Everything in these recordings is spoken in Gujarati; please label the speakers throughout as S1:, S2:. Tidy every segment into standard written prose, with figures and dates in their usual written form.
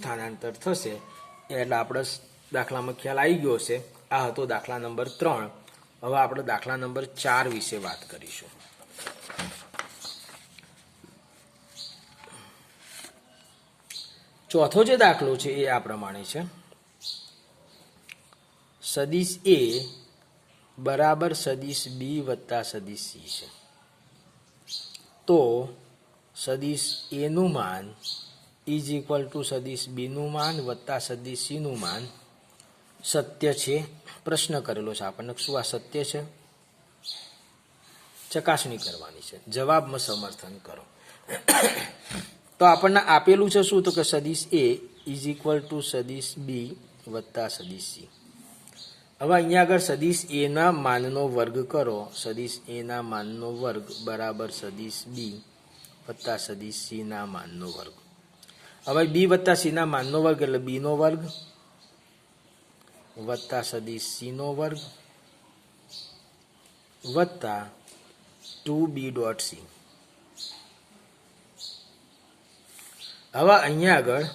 S1: સ્થાનાંતર થશે એટલે આપણે દાખલામાં ખ્યાલ આવી ગયો હશે। આ હતો દાખલા નંબર 3। હવે આપણે દાખલા નંબર 4 વિશે વાત કરીશું। ચોથો જે દાખલો છે એ આ પ્રમાણે છે, સદિશ એ બરાબર સદિશ બી વત્તા સદિશ સી છે, તો સદિશ એનું માન ઇઝ ઇક્વલ ટુ સદિશ બીનું માન વત્તા સદિશ સીનું માન સત્ય છે। પ્રશ્ન કરેલો છે આપણને, શું આ સત્ય છે? ચકાસણી કરવાની છે, જવાબમાં સમર્થન કરો। તો આપણને આપેલું છે શું, તો કે સદિશ એ ઇઝ ઇક્વલ ટુ સદિશ બી વત્તા સદિશ સી। હવે અહીંયા આગળ સદિશ એના માનનો વર્ગ કરો, સદિશ એના માનનો વર્ગ બરાબર સદિશ બી વત્તા સદિશ સીના માનનો વર્ગ। હવે બી વત્તા સીના માનનો વર્ગ એટલે બીનો વર્ગ વત્તા સદિશ સીનો વર્ગ વત્તા 2b ડોટ સી। હવે અહીંયા આગળ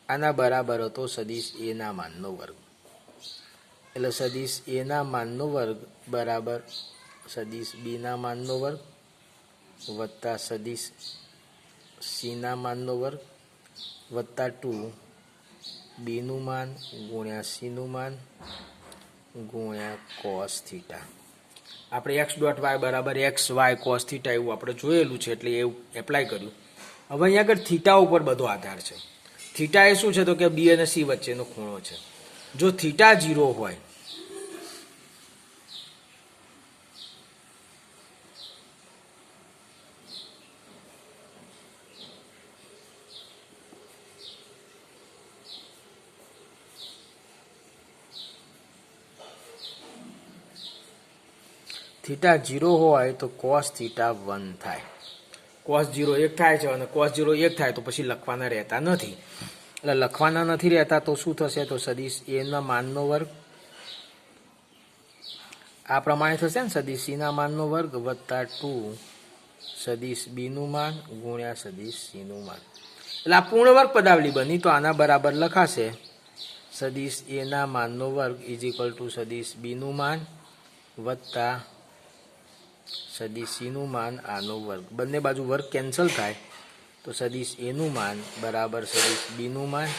S1: આના બરાબર હતો સદિશ એના માનનો વર્ગ, એટલે સદિશ એના માનનો વર્ગ બરાબર સદિશ બીના માનનો વર્ગ વત્તા સદિશ સીના માનનો વર્ગ વત્તા 2 બીનું માન ગુણ્યા સીનું માન ગુણ્યા કોસ થીટા। આપણે એક્સ ડોટ વાય બરાબર એક્સ વાય કોસ થીટા એવું આપણે જોયેલું છે એટલે એવું એપ્લાય કર્યું। હવે અહીંયા આગળ થીટા ઉપર બધો આધાર છે। થીટા એ શું છે, તો કે બી અને સી વચ્ચેનો ખૂણો છે। જો થીટા 0 હોય થીટા 0 હોય તો કોસ થીટા 1 થાય, કોસ 0 1 થાય છે અને કોસ 0 1 થાય તો પછી લખવાના રહેતા નથી, એટલે લખવાના નથી રહેતા તો શું થશે, તો સદિશ એના માનનો વર્ગ આ પ્રમાણે થશે ને, સદિશ સીના માનનો વર્ગ વત્તા 2 સદિશ બીનું માન ગુણ્યા સદિશ સીનું માન, એટલે આ પૂર્ણ વર્ગ પદાવલી બની। તો આના બરાબર લખાશે સદિશ એના માનનો વર્ગ ઇઝ ઇક્વલ ટુ સદિશ બીનું માન વત્તા સદિશ સીનું માન આનો વર્ગ, બંને બાજુ વર્ગ કેન્સલ થાય તો સદિશ એનું માન બરાબર સદિશ બીનું માન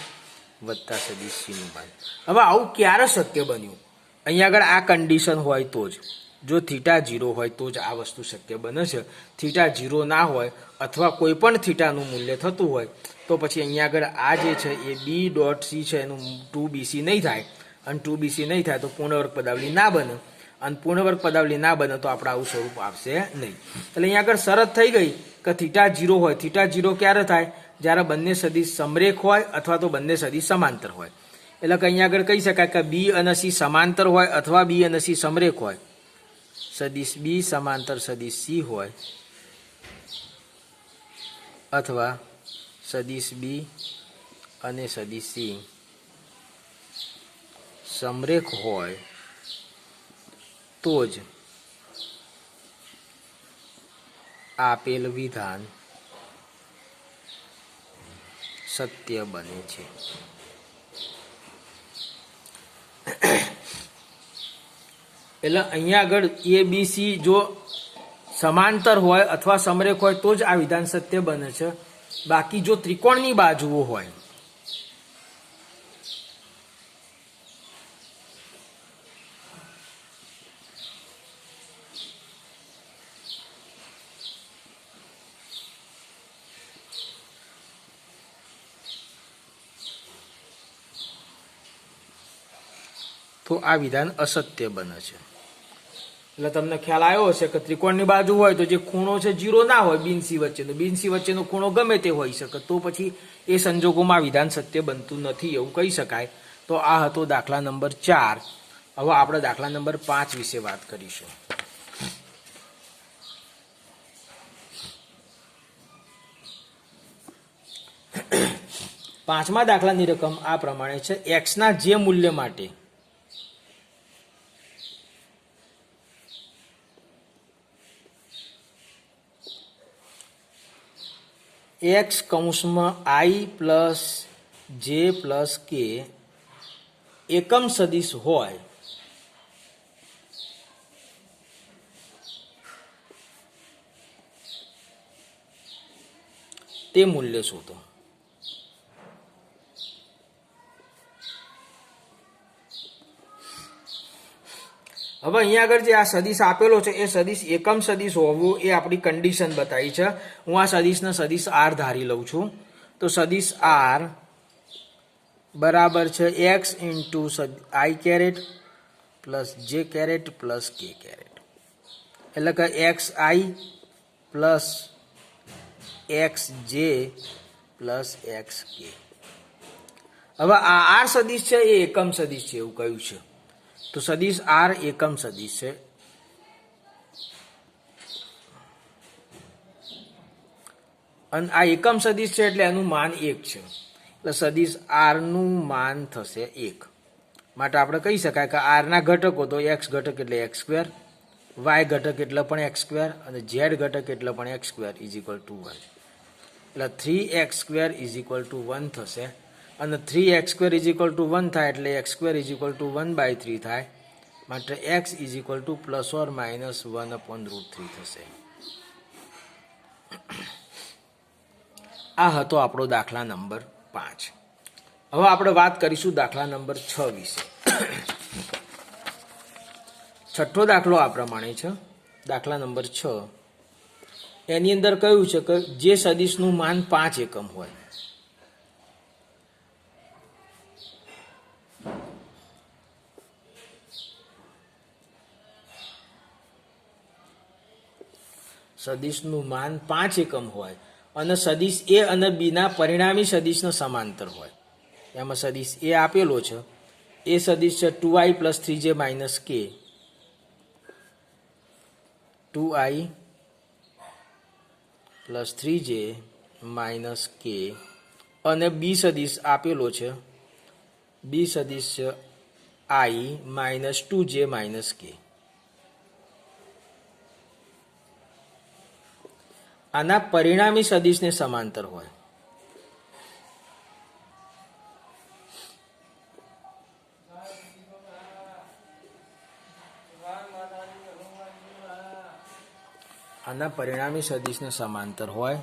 S1: વત્તા સદિશ સીનું માન। હવે આવું ક્યારે શક્ય બન્યું? અહીંયા આગળ આ કન્ડિશન હોય તો જ, જો થીટા 0 હોય તો જ આ વસ્તુ શક્ય બને છે। થીટા 0 ના હોય અથવા કોઈ પણ થીટાનું મૂલ્ય થતું હોય તો પછી અહીંયા આગળ આ જે છે એ બી ડોટ સી છે એનું 2bc નહીં થાય, અને 2bc નહીં થાય તો પૂર્ણવર્ગ પદાવલી ના બને, અને પૂર્ણવર્ગ પદાવલી ના બને તો આપણે આવું સ્વરૂપ આવશે નહીં। એટલે અહીંયા આગળ શરત થઈ ગઈ કે થીટા 0 હોય। થીટા 0 ક્યારે થાય? જ્યારે બંને સદિશ સમરેખ હોય અથવા તો બંને સદિશ સમાંતર હોય। એટલે કે અહીંયા આગળ કહી શકાય કે બી અને સી સમાંતર હોય અથવા બી અને સી સમરેખ હોય, સદિશ બી સમાંતર સદિશ સી હોય અથવા સદિશ બી અને સદિશ સી સમરેખ હોય તો જ આપેલ વિધાન સત્ય બને છે। એટલે અહીંયા આગળ એ બી સી જો સમાંતર હોય અથવા સમરેખ હોય તો જ આ વિધાન સત્ય બને છે। બાકી જો ત્રિકોણની બાજુઓ હોય તો આ વિધાન અસત્ય બને છે। એટલે તમને ખ્યાલ આવ્યો હશે કે ત્રિકોણની બાજુ હોય તો જે ખૂણો છે 0 ના હોય બીન સી વચ્ચેનો ખૂણો ગમે તે હોઈ શકે, તો પછી એ સંજોગોમાં વિધાન સત્ય બનતું નથી એવું કહી શકાય। તો આ હતો દાખલા નંબર 4। હવે આપણે દાખલા નંબર 5 વિશે વાત કરીશું। પાંચમા દાખલાની રકમ આ પ્રમાણે છે, x ના જે મૂલ્ય માટે x કૌંસમાં i પ્લસ જે પ્લસ કે એકમ સદિશ હોય તે મૂલ્ય શોધો. હવે અહીંયા આગળ જે આ સદિશ આપેલો છે એ સદિશ એકમ સદિશ હોવું એ આપણી કન્ડિશન બતાવી છે. હું આ સદિશને સદિશ આર ધારી લઉં છું. તો સદિશ આર બરાબર છે x into i caret plus j caret plus k caret, એટલે કે x i plus x j plus x k. હવે આ આર સદિશ છે એ એકમ સદિશ છે એવું કહ્યું છે. તો સદિશ આર એકમ સદિશ છે. અને આ એકમ સદિશ છે એટલે એનું માન 1 છે. એટલે સદિશ આર નું માન થશે 1. માટે આપણે કહી શકાય કે આર ના ઘટકો તો એક્સ ઘટક એટલે એક્સ સ્ક્વેર, વાય ઘટક એટલે પણ એક્સ સ્ક્વેર અને ઝેડ ઘટક એટલે પણ x square is equal to 1. એટલે 3x square is equal to 1 થશે. અને 3x square is equal to 1 થાય એટલે x square is equal to 1/3 થાય. માટે x is equal to plus or minus 1/√3 થશે. આ હતો આપણો દાખલા નંબર 5. હવે આપણે વાત કરીશું દાખલા નંબર 6 વિશે. છઠ્ઠો દાખલો આ પ્રમાણે છે. દાખલા નંબર 6 એની અંદર કહ્યું છે કે જે સદિશનું માન 5 એકમ હોય, સદિશનું માન 5 એકમ હોય અને સદિશ એ અને બી ના પરિણામી સદિશના સમાંતર હોય. એમાં સદિશ એ આપેલો છે, એ સદિશ છે 2i પ્લસ 3j માઇનસ કે, 2i પ્લસ 3j માઇનસ કે. અને બી સદિશ આપેલો છે, બી સદિશ છે i માઇનસ 2j માઇનસ કે. આના પરિણામી સદિશને સમાંતર હોય. આના પરિણામી સદિશને સમાંતર હોય.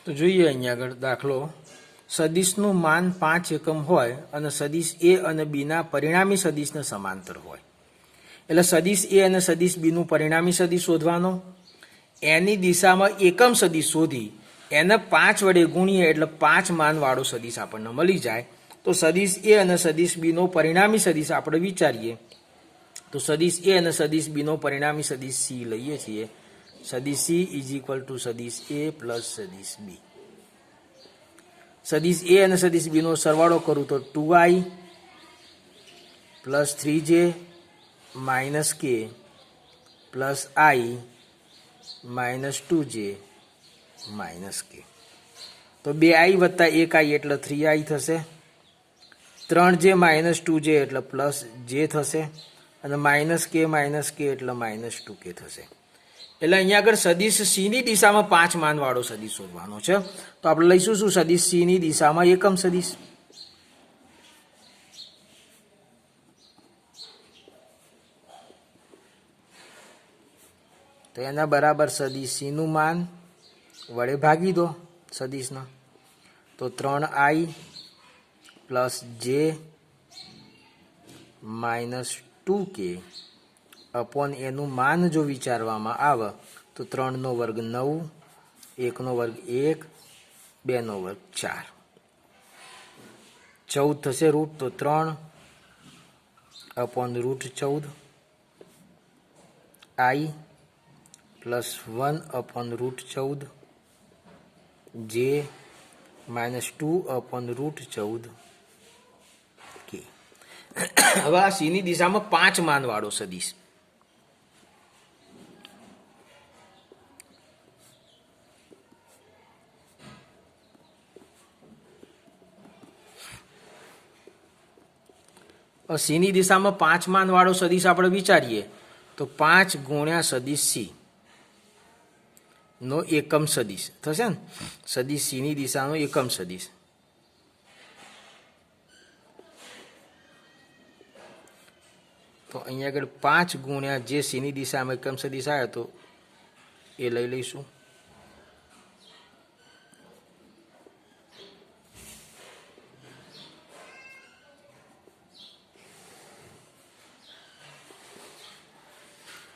S1: તો જોઈએ અહીંયા આગળ દાખલો. સદિશનું માન 5 એકમ હોય અને સદિશ એ અને બીના પરિણામી સદિશને સમાંતર હોય. એટલે સદિશ એ અને સદિશ બીનું પરિણામી સદિશ શોધવાનો. એની દિશામાં એકમ સદિશ શોધી એને 5 વડે ગુણીએ એટલે 5 માનવાળો સદિશ આપણને મળી જાય. તો સદિશ એ અને સદિશ બીનો પરિણામી સદિશ આપણે વિચારીએ તો સદિશ એ અને સદિશ બીનો પરિણામી સદિશ સી લઈએ છીએ. સદિશ સી ઇઝ ઇક્વલ ટુ સદિશ એ પ્લસ સદિશ બી. સદિશ એ અને સદિશ બીનો સરવાળો કરું તો 2i પ્લસ 3j માઇનસ કે plus i minus 2j minus કે. તો 2i વત્તા 1i એટલે 3i થશે. 3j માઇનસ 2j એટલે પ્લસ j થશે. અને માઇનસ કે એટલે માઇનસ 2k થશે. એટલે અહીંયા આગળ સદિશ સી ની દિશામાં 5 માનવાળો સદિશ શોધવાનો છે. તો આપણે લઈશું શું? સદિશ સી ની દિશામાં એકમ સદિશ. તો એના બરાબર સદિશ સી નું માન વડે ભાગી દો સદિશના. તો 3i પ્લસ જે માઇનસ 2k અપોન એનું માન જો વિચારવામાં આવે તો 3 નો વર્ગ 9, 1 નો વર્ગ 1, 2 નો વર્ગ 4, 14 થશે રૂટ. તો 3 upon route 14 i plus 1 upon route 14 જે -2/√14 કે. હવે આ સી ની દિશામાં 5 માનવાળો સદિશ. સી ની દિશામાં 5 માનવાળો સદિશ આપણે વિચારીએ તો 5 ગુણ્યા સદિશ સી નો એકમ સદિશ થશે ને. સદિશ સી ની દિશાનો એકમ સદિશ. તો અહીંયા આગળ 5 ગુણ્યા જે સી ની દિશામાં એકમ સદિશ આવ્યો તો એ લઈ લઈશું.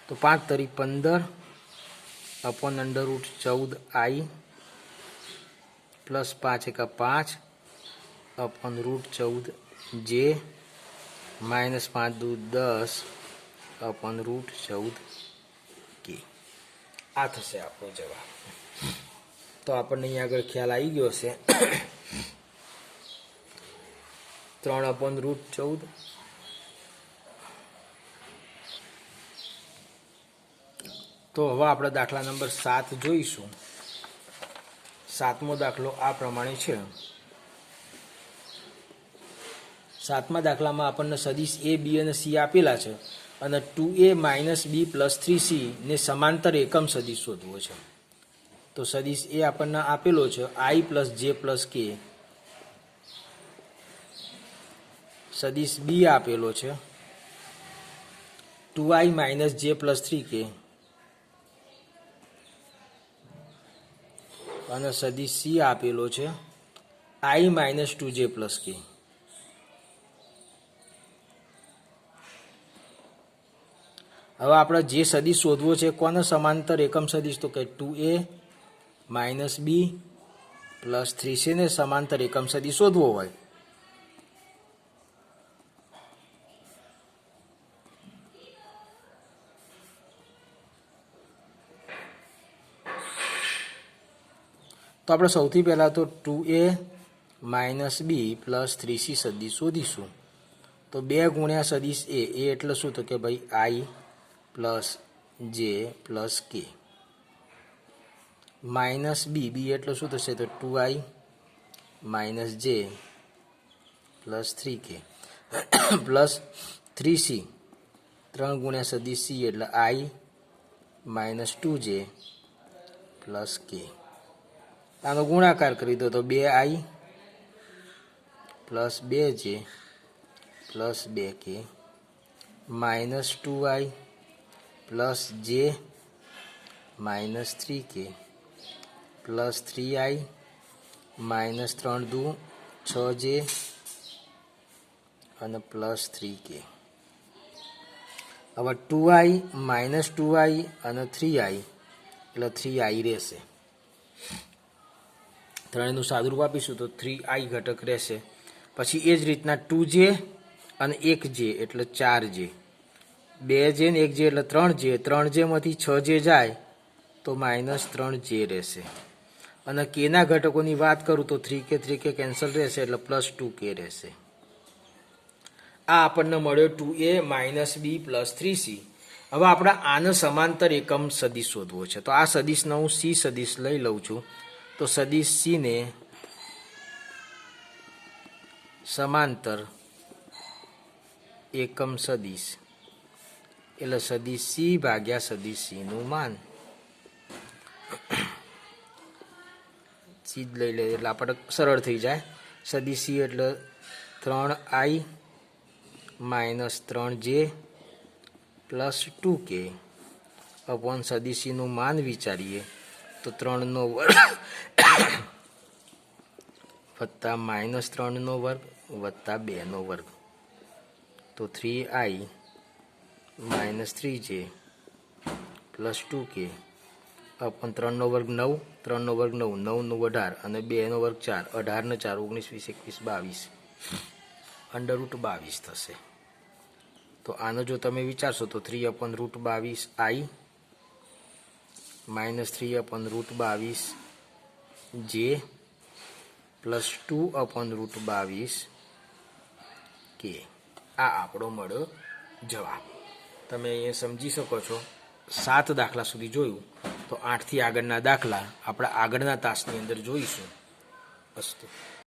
S1: તો 5 તરી 15/√14i પ્લસ 5 એકા 5/√14j માઇનસ 5 દુ 10/√14k. આ થશે આપણો જવાબ. તો આપણને અહીંયા આગળ ખ્યાલ આવી ગયો છે. 3/√14. તો હવે આપણે દાખલા નંબર 7 જોઈશું. 7મો દાખલો આ પ્રમાણે છે. 7મા દાખલામાં આપણને સદિશ a b અને c આપેલા છે અને 2a - b + 3c ને સમાંતર એકમ સદિશ શોધવો છે. તો સદિશ a આપણને આપેલો છે i + j + k. સદિશ b આપેલો છે 2i - j + 3k અને સદિશ c આપેલો છે i - 2j + k. હવે આપણે જે સદિશ શોધવો છે કોનો સમાંતર એકમ સદિશ તો કે 2a - b + 3c ને સમાંતર એકમ સદિશ શોધવો હોય તો આપણે સૌથી પહેલાં તો 2a - b + 3c સદિશ શોધીશું. તો 2 ગુણ્યા સદિશ a એટલે શું તો કે ભાઈ i + j + k minus b એટલે શું થશે તો 2i - j + 3k plus 3c 3 ગુણ્યા સદિશ c એટલે i - 2j + k. આનો ગુણાકાર કરી દો તો 2i + 2j + 2k -2i + j - 3k + 3i - 3 દુ 6j અને +3k. હવે 2i - 2i અને 3i એટલે 3i રહેશે. ત્રણેયનું સાદુરૂપ આપીશું તો 3i ઘટક રહેશે. પછી એ જ રીતના 2j અને 1j એટલે 4j, 2j ને 1j એટલે 3j, 3jમાંથી 6j જાય તો -3j રહેશે. અને કેના ઘટકોની વાત કરું તો 3k 3k કેન્સલ રહેશે એટલે +2k રહેશે. આ આપણને મળ્યો 2a - b + 3c. હવે આપણે આનો સમાંતર એકમ સદિશ શોધવો છે. તો આ સદિશનો હું c સદિશ લઈ લઉં છું. તો સદિશ c ને સમાંતર એકમ સદિશ એટલે સદિશ c ભાગ્યા સદિશ c નું માન. c લઈ લે એટલે આપણે સરળ થઈ જાય. સદિશ c એટલે 3i - 3j + 2k અપોન સદિશ c નું માન વિચારીએ તો 3નો વર્ગ વત્તા -3નો વર્ગ વત્તા 2નો વર્ગ તો 3i - 3j + 2k અપોન 3નો વર્ગ 9, 3નો વર્ગ 9, 9 નું 18 અને 2નો વર્ગ 4, 18 ને 4 19 20 21 22 √22 થશે. તો આનો જો તમે વિચારશો તો 3/√22i - 3/√22j +2/22 કે આ આપણો મળ્યો જવાબ. તમે અહીંયા સમજી શકો છો. 7 દાખલા સુધી જોયું, તો 8થી આગળના દાખલા આપણા આગળના તાસની અંદર જોઈશું. અસ્તુ.